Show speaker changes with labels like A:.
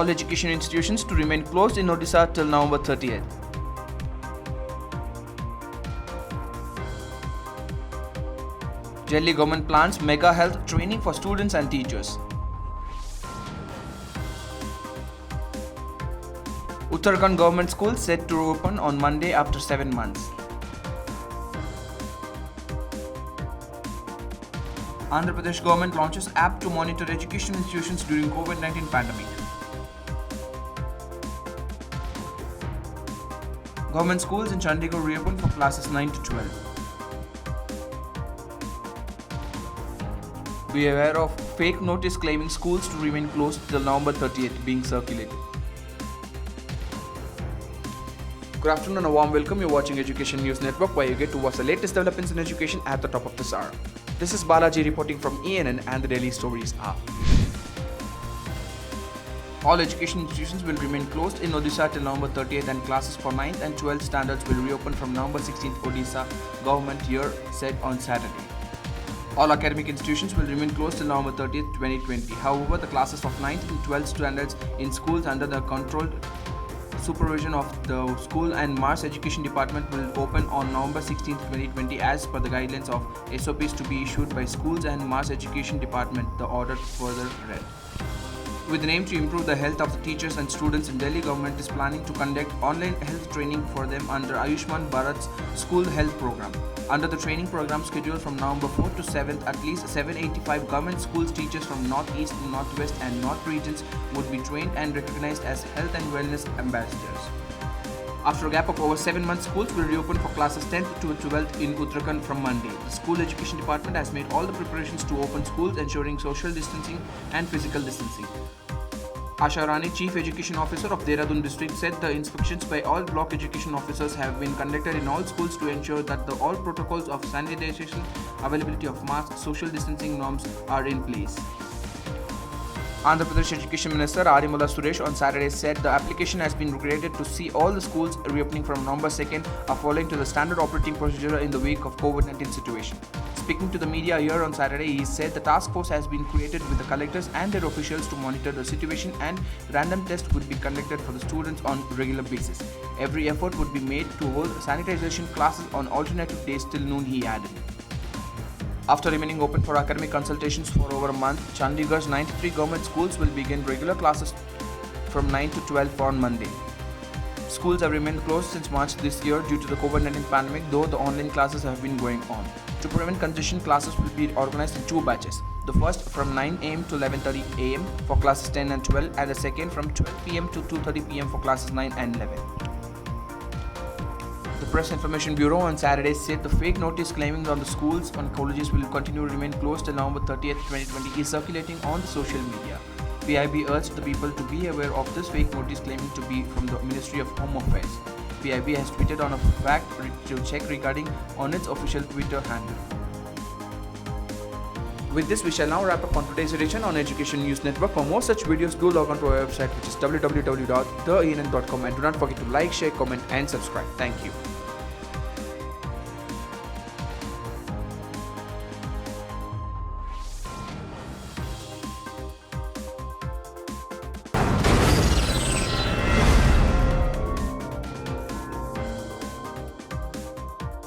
A: all education institutions to remain closed in Odisha till November 30th. Delhi government plans mega health training for students and teachers. Uttarakhand government schools set to open on Monday after 7 months. Andhra Pradesh government launches app to monitor education institutions during COVID-19 pandemic. Government schools in Chandigarh reopen for classes 9 to 12. Be aware of fake notice claiming schools to remain closed till November 30th being circulated. Good afternoon and a warm welcome. You're watching Education News Network, where you get to watch the latest developments in education at the top of this hour. This is Balaji reporting from ENN, and the daily stories are: all education institutions will remain closed in Odisha till November 30th, and classes for 9th and 12th standards will reopen from November 16th, Odisha government year said on Saturday. All academic institutions will remain closed till November 30th, 2020. However, the classes of 9th and 12th standards in schools under the controlled supervision of the School and Mass Education Department will open on November 16, 2020 as per the guidelines of SOPs to be issued by Schools and Mass Education Department, the order further read. With the aim to improve the health of the teachers and students, in Delhi government is planning to conduct online health training for them under Ayushman Bharat's school health program. Under the training program scheduled from November 4th to 7th, at least 785 government schools teachers from Northeast, Northwest and North regions would be trained and recognized as health and wellness ambassadors. After a gap of over 7 months, schools will reopen for classes 10th to 12th in Uttarakhand from Monday. The School Education Department has made all the preparations to open schools, ensuring social distancing and physical distancing. Asha Rani, Chief Education Officer of Dehradun District, said the inspections by all block education officers have been conducted in all schools to ensure that all protocols of sanitization, availability of masks, social distancing norms are in place. Andhra Pradesh Education Minister Arimula Suresh on Saturday said the application has been created to see all the schools reopening from November 2nd are following to the standard operating procedure in the wake of COVID-19 situation. Speaking to the media here on Saturday, he said the task force has been created with the collectors and their officials to monitor the situation, and random tests would be conducted for the students on regular basis. Every effort would be made to hold sanitization classes on alternative days till noon, he added. After remaining open for academic consultations for over a month, Chandigarh's 93 government schools will begin regular classes from 9 to 12 on Monday. Schools have remained closed since March this year due to the COVID-19 pandemic, though the online classes have been going on. To prevent congestion, classes will be organized in 2 batches. The first from 9 am to 11:30 am for classes 10 and 12, and the second from 12 pm to 2:30 pm for classes 9 and 11. The Press Information Bureau on Saturday said the fake notice claiming that the schools and colleges will continue to remain closed till November 30th, 2020 is circulating on the social media. PIB urged the people to be aware of this fake notice claiming to be from the Ministry of Home Affairs. PIB has tweeted on a fact to check regarding on its official Twitter handle. With this, we shall now wrap up on today's edition on Education News Network. For more such videos, do log on to our website, which is www.theenn.com, and do not forget to like, share, comment and subscribe. Thank you.